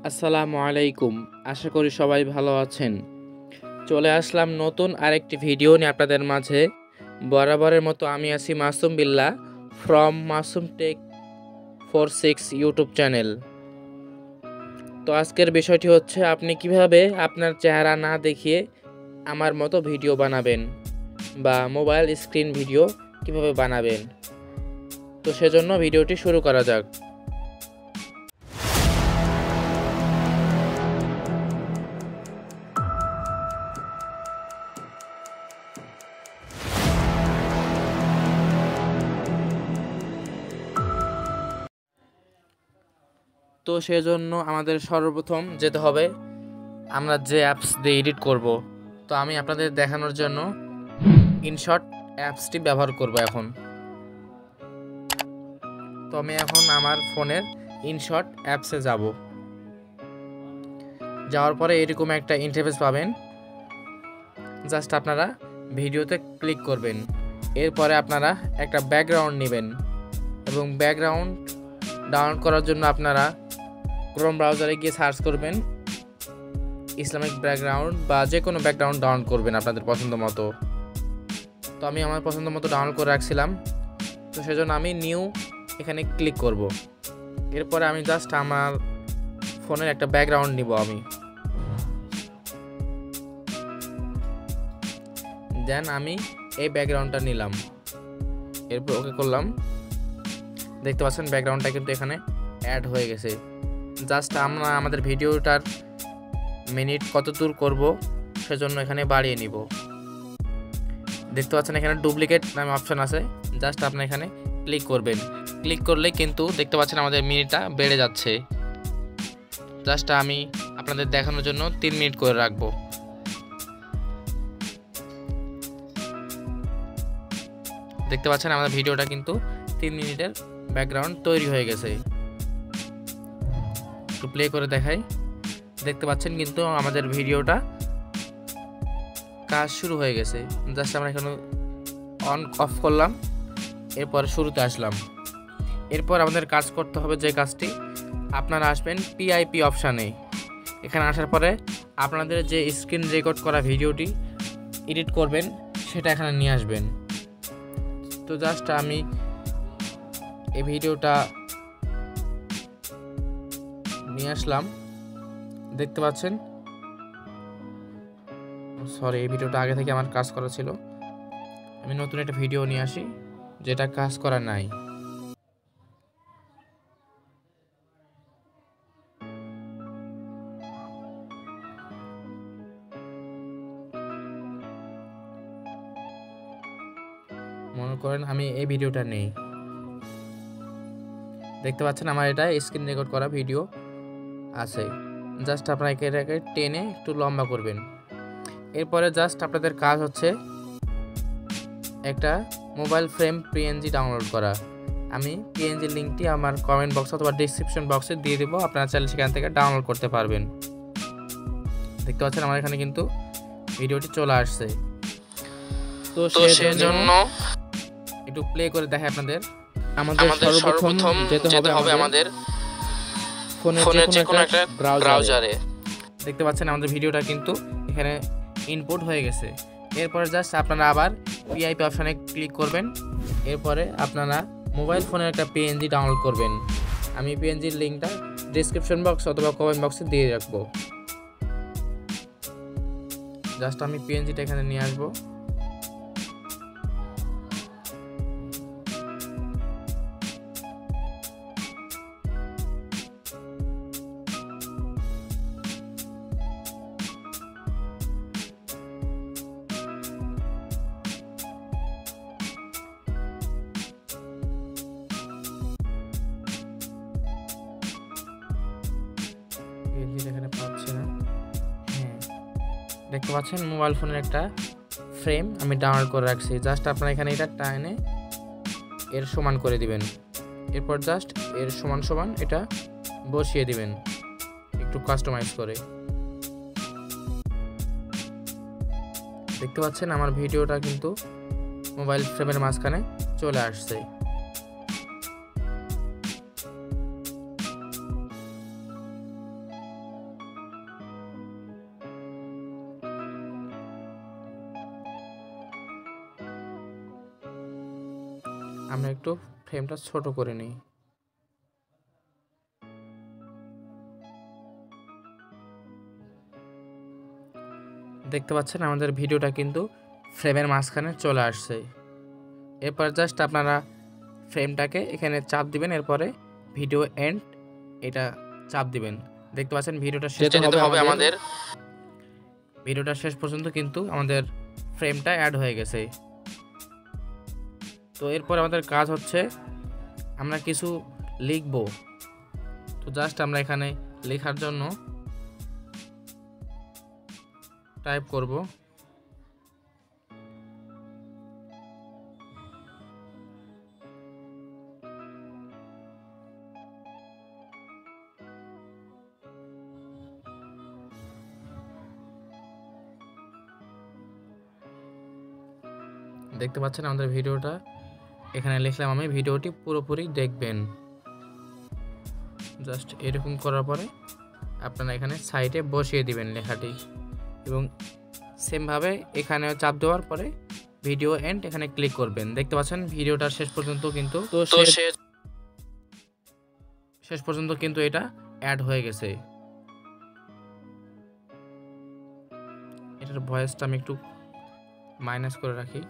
আসসালামু আলাইকুম। আশা করি সবাই ভালো আছেন। চলে আসলাম নতুন আরেকটি ভিডিও নিয়ে আপনাদের মাঝে। বরাবরের মতো আমি আছি Masum Billah from Masum tech 46 YouTube channel. তো আজকের বিষয়টি হচ্ছে আপনি কিভাবে আপনার চেহারা না দেখিয়ে আমার মতো ভিডিও বানাবেন বা মোবাইল স্ক্রিন ভিডিও কিভাবে বানাবেন। তো সেজন্য ভিডিওটি শুরু করা যাক। তো সেজন্য আমাদের সর্বপ্রথম যেতে হবে আমরা যে অ্যাপস দিয়ে এডিট করব। তো আমি আপনাদের দেখানোর জন্য ইনশট অ্যাপসটি ব্যবহার করব এখন। তো আমি এখন আমার ফোনের ইনশট অ্যাপসে যাব। যাওয়ার পরে এরকম একটা ইন্টারফেস পাবেন। জাস্ট আপনারা ভিডিওতে ক্লিক করবেন। এরপরে আপনারা একটা ব্যাকগ্রাউন্ড নেবেন এবং ব্যাকগ্রাউন্ড ডাউনলোড করার জন্য আপনারা ক্রোম ব্রাউজারে গিয়ে সার্চ করবেন ইসলামিক ব্যাকগ্রাউন্ড বা যে কোনো ব্যাকগ্রাউন্ড ডাউনলোড করবেন আপনাদের পছন্দ মতো। তো আমি আমার পছন্দ মতো ডাউনলোড করে রাখছিলাম। তো সেজন্য আমি নিউ এখানে ক্লিক করব। এরপরে আমি জাস্ট আমার ফোনের একটা ব্যাকগ্রাউন্ড নিব। আমি দেন আমি এই ব্যাকগ্রাউন্ডটা নিলাম। এরপর ওকে করলাম। দেখতে পাচ্ছেন ব্যাকগ্রাউন্ডটা কিন্তু এখানে অ্যাড হয়ে গেছে। জাস্ট আমরা আমাদের ভিডিওটার মিনিট কত দূর করব সেজন্য এখানে বাড়িয়ে নিব। দেখতে পাচ্ছেন এখানে ডুপ্লিকেট নামে অপশন আছে। জাস্ট আপনি এখানে ক্লিক করবেন। ক্লিক করলে কিন্তু দেখতে পাচ্ছেন আমাদের মিনিটটা বেড়ে যাচ্ছে। জাস্ট আমি আপনাদের দেখানোর জন্য 3 মিনিট করে রাখবো। দেখতে পাচ্ছেন আমাদের ভিডিওটা কিন্তু 3 মিনিটের ব্যাকগ্রাউন্ড তৈরি হয়ে গেছে। একটু প্লে করে দেখাই। দেখতে পাচ্ছেন কিন্তু আমাদের ভিডিওটা কাজ শুরু হয়ে গেছে। জাস্ট আমরা এখানে অন অফ করলাম। এরপর শুরুতে আসলাম। এরপর আমাদের কাজ করতে হবে যে কাজটি, আপনারা আসবেন পিআইপি অপশানে। এখানে আসার পরে আপনাদের যে স্ক্রিন রেকর্ড করা ভিডিওটি এডিট করবেন সেটা এখানে নিয়ে আসবেন। তো জাস্ট আমি এই ভিডিওটা নিয়ে আসলাম। দেখতে পাচ্ছেন সরি, এই ভিডিওটা আগে থেকে আমার কাজ করা ছিল। আমি নতুন একটা ভিডিও নিয়ে আসি যেটা কাজ করা নাই। মনে করেন আমি এই ভিডিওটা নেই। দেখতে পাচ্ছেন আমার এটা স্ক্রিন রেকর্ড করা ভিডিও আছে। জাস্ট আপনারা এটাকে টেনে একটু লম্বা করবেন। এরপরে জাস্ট আপনাদের কাজ হচ্ছে একটা মোবাইল ফ্রেম পিএনজি ডাউনলোড করা। আমি পিএনজি লিঙ্কটি আমার কমেন্ট বক্স অথবা ডেসক্রিপশন বক্সে দিয়ে দেবো। আপনারা চাইলে সেখান থেকে ডাউনলোড করতে পারবেন। দেখতে পাচ্ছেন আমার এখানে কিন্তু ভিডিওটি চলে আসছে। তো সেজন্য একটু প্লে করে দেখাই আপনাদের। আমাদের সর্বপ্রথম যেতে হবে আমাদের ফোনের যে কোনো একটা ব্রাউজারে। দেখতে পাচ্ছেন আমাদের ভিডিওটা কিন্তু এখানে ইনপুট হয়ে গেছে। এরপরে জাস্ট আপনারা আবার পিআইপি অপশানে ক্লিক করবেন। এরপরে আপনারা মোবাইল ফোনের একটা পিএনজি ডাউনলোড করবেন। আমি পিএনজির লিঙ্কটা ডেসক্রিপশন বক্স অথবা কমেন্ট বক্সে দিয়ে রাখবো। জাস্ট আমি পিএনজিটা এখানে নিয়ে আসবো। এখানে পাচ্ছি না। হ্যাঁ, দেখতে পাচ্ছেন মোবাইল ফোনের একটা ফ্রেম আমি ডাউনলোড করে রাখছি। জাস্ট আপনারা এখানে এটা টাইনে এর সমান করে দিবেন। এরপর জাস্ট এর সমান সমান এটা বসিয়ে দিবেন একটু কাস্টমাইজ করে। দেখতে পাচ্ছেন আমার ভিডিওটা কিন্তু মোবাইল ফ্রেমের মাঝখানে চলে আসছে। আমরা একটু ফ্রেমটা ছোট করে নিই। দেখতে পাচ্ছেন আমাদের ভিডিওটা কিন্তু ফ্রেমের মাঝখানে চলে আসছে। এরপর জাস্ট আপনারা ফ্রেমটাকে এখানে চাপ দিবেন, এরপরে ভিডিও এন্ড এটা চাপ দিবেন। দেখতে পাচ্ছেন ভিডিওটা শেষ হবে আমাদের ভিডিওটা শেষ পর্যন্ত কিন্তু আমাদের ফ্রেমটা অ্যাড হয়ে গেছে। তো এরপর আমাদের কাজ হচ্ছে আমরা কিছু লিখব। তো জাস্ট আমরা এখানে লেখার জন্য টাইপ করব। দেখতে পাচ্ছেন আমাদের ভিডিওটা এখানে লিখলাম আমি, ভিডিওটি পুরোপুরি দেখবেন। জাস্ট এরকম করার পরে আপনারা এখানে সাইডে বসিয়ে দিবেন লেখাটি, এবং সেমভাবে এখানে চাপ দেওয়ার পরে ভিডিও এন্ড এখানে ক্লিক করবেন। দেখতে পাচ্ছেন ভিডিওটার শেষ পর্যন্ত কিন্তু এটা অ্যাড হয়ে গেছে। এটার ভয়েসটা আমি একটু মাইনাস করে রাখি।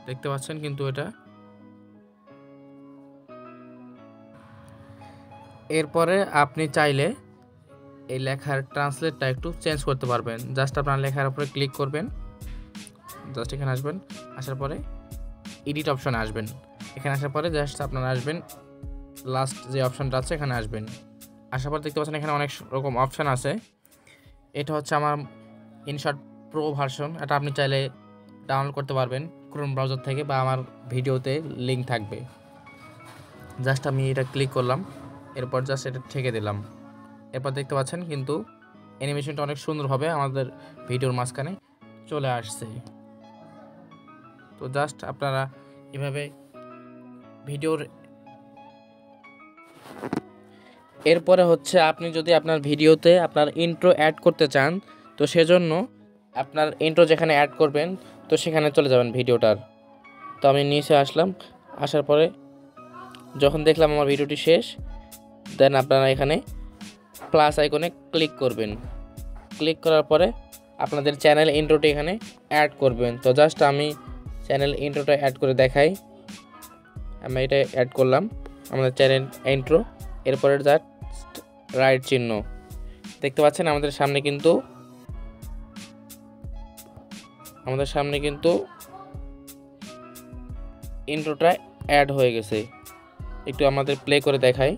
দেখতে পাচ্ছেন কিন্তু এটা। এরপরে আপনি চাইলে এই লেখার ট্রান্সলেটটা একটু চেঞ্জ করতে পারবেন। জাস্ট আপনার লেখার উপরে ক্লিক করবেন, জাস্ট এখানে আসবেন, আসার পরে এডিট অপশনে আসবেন। এখানে আসার পরে জাস্ট আপনারা আসবেন লাস্ট যে অপশনটা আছে এখানে আসবেন। আসার পর দেখতে পাচ্ছেন এখানে অনেক রকম অপশান আছে। এটা হচ্ছে আমার ইনশট প্রো ভার্সন। এটা আপনি চাইলে ডাউনলোড করতে পারবেন ক্রোম ব্রাউজার থেকে, বা আমার ভিডিওতে লিঙ্ক থাকবে। জাস্ট আমি এটা ক্লিক করলাম, এরপর জাস্ট এটা ঠেকে দিলাম। এরপর দেখতে পাচ্ছেন কিন্তু অ্যানিমেশনটা অনেক সুন্দরভাবে আমাদের ভিডিওর মাঝখানে চলে আসছে। তো জাস্ট আপনারা এভাবে ভিডিওর এরপরে হচ্ছে আপনি যদি আপনার ভিডিওতে আপনার ইন্ট্রো অ্যাড করতে চান, তো সেজন্য আপনার ইন্ট্রো যেখানে অ্যাড করবেন তো সেখানে চলে যাবেন ভিডিওটার। তো আমি নিচে আসলাম, আসার পরে যখন দেখলাম আমার ভিডিওটি শেষ, দেন আপনারা এখানে প্লাস আইকনে ক্লিক করবেন। ক্লিক করার পরে আপনাদের চ্যানেল ইন্ট্রোটি এখানে অ্যাড করবেন। তো জাস্ট আমি চ্যানেল ইন্ট্রোটা অ্যাড করে দেখাই। আমি এটা অ্যাড করলাম আমাদের চ্যানেল ইন্ট্রো, এরপরে জাস্ট রাইট চিহ্ন। দেখতে পাচ্ছেন আমাদের সামনে কিন্তু ইন্ট্রোটা অ্যাড হয়ে গেছে। একটু আমাদের প্লে করে দেখাই।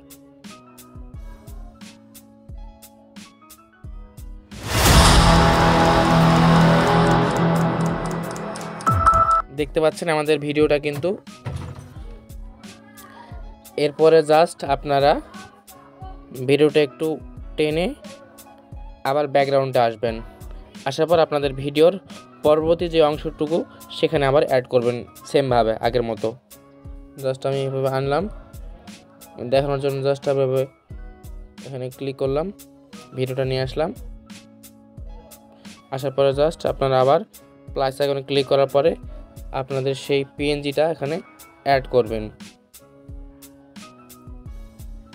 দেখতে পাচ্ছেন আমাদের ভিডিওটা কিন্তু। এরপরে জাস্ট আপনারা ভিডিওটা একটু টেনে আবার ব্যাকগ্রাউন্ডে আসবেন। আসার পর আপনাদের ভিডিওর পরবর্তী যে অংশটুকু সেখানে আবার অ্যাড করবেন সেমভাবে আগের মতো। জাস্ট আমি এভাবে আনলাম দেখানোর জন্য, জাস্ট এভাবে এখানে ক্লিক করলাম, ভিডিওটা নিয়ে আসলাম। আসার পরে জাস্ট আপনারা আবার প্লাস আইকনে ক্লিক করার পরে আপনাদের সেই পিএনজিটা এখানে অ্যাড করবেন।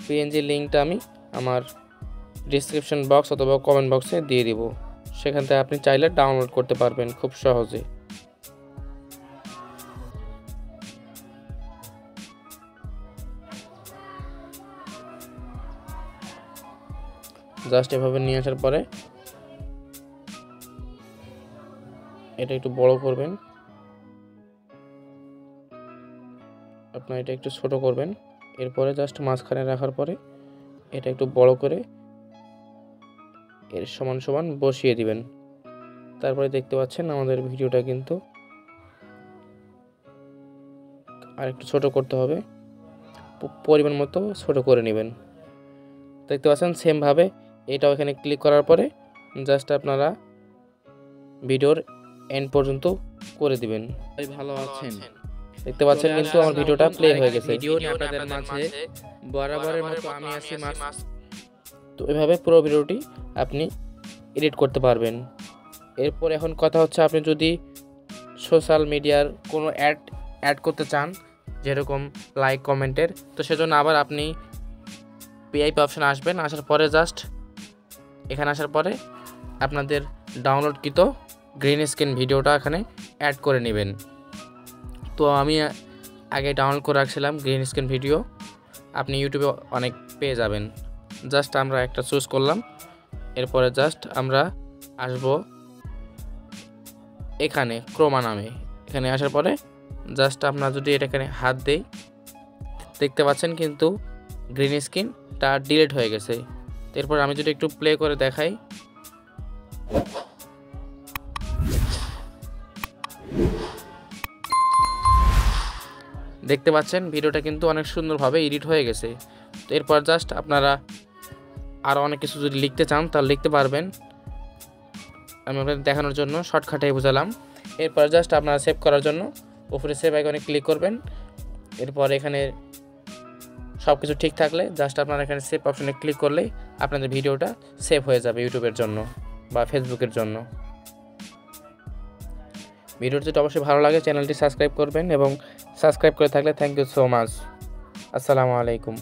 পিএনজি লিঙ্কটা আমি আমার ডিসক্রিপশন বক্স অথবা কমেন্ট বক্সে দিয়ে দিব, সেখান থেকে আপনি চাইলে ডাউনলোড করতে পারবেন খুব সহজে। জাস্ট এভাবে নিয়ে আসার পরে এটা একটু বড় করবেন, আপনার এটা একটু ছোট করবেন। এরপরে জাস্ট মাঝখানে রাখার পরে এটা একটু বড় করে এর সমান সমান বসিয়ে দিবেন। তারপরে দেখতে পাচ্ছেন আমাদের ভিডিওটা কিন্তু আর একটু ছোট করতে হবে, পরিমাণ মতো ছোট করে নেবেন। দেখতে পাচ্ছেন সেমভাবে এটাও এখানে ক্লিক করার পরে জাস্ট আপনারা ভিডিওর এন্ড পর্যন্ত করে দিবেন। ভালো আছেন? দেখতে পাচ্ছেন কিন্তু আমার ভিডিওটা প্লে হয়ে গেছে। ভিডিওটি আপনাদের মাঝে বরাবরের মতো আমি আছি মাস। তো এভাবে পুরো ভিডিওটি আপনি এডিট করতে পারবেন। এরপর এখন কথা হচ্ছে, আপনি যদি সোশ্যাল মিডিয়ার কোনো অ্যাড করতে চান, যেরকম লাইক কমেন্টের, তো সেজন্য আবার আপনি ভিআইপি অপশানে আসবেন। আসার পরে জাস্ট এখানে আসার পরে আপনাদের ডাউনলোডকৃত গ্রিন স্ক্রিন ভিডিওটা এখানে অ্যাড করে নেবেন। তো আমি আগে ডাউনলোড করে রাখছিলাম গ্রিন স্ক্রিন ভিডিও, আপনি ইউটিউবে অনেক পেয়ে যাবেন। জাস্ট আমরা একটা চুজ করলাম, এরপরে জাস্ট আমরা আসব এখানে ক্রোমা নামে। এখানে আসার পরে জাস্ট আমরা যদি এটা এখানে হাত দেই, দেখতে পাচ্ছেন কিন্তু গ্রিন স্ক্রিনটা ডিলিট হয়ে গেছে। এরপর আমি যদি একটু প্লে করে দেখাই, দেখতে পাচ্ছেন ভিডিওটা কিন্তু অনেক সুন্দরভাবে এডিট হয়ে গেছে। তো এরপর জাস্ট আপনারা আরও অনেক কিছু যদি লিখতে চান তাহলে লিখতে পারবেন, আমি আপনাদের দেখানোর জন্য শর্টকাটে বোঝালাম। এরপর জাস্ট আপনারা সেভ করার জন্য উপরে সেভ আইকনে ক্লিক করবেন। এরপর এখানে সব কিছু ঠিক থাকলে জাস্ট আপনারা এখানে সেভ অপশনে ক্লিক করলেই আপনাদের ভিডিওটা সেভ হয়ে যাবে ইউটিউবের জন্য বা ফেসবুকের জন্য। ভিডিওটি যদি অবশ্যই ভালো লাগে চ্যানেলটি সাবস্ক্রাইব করবেন, এবং সাবস্ক্রাইব করে থাকলে থ্যাংক ইউ সো মাচ। আসসালামু আলাইকুম।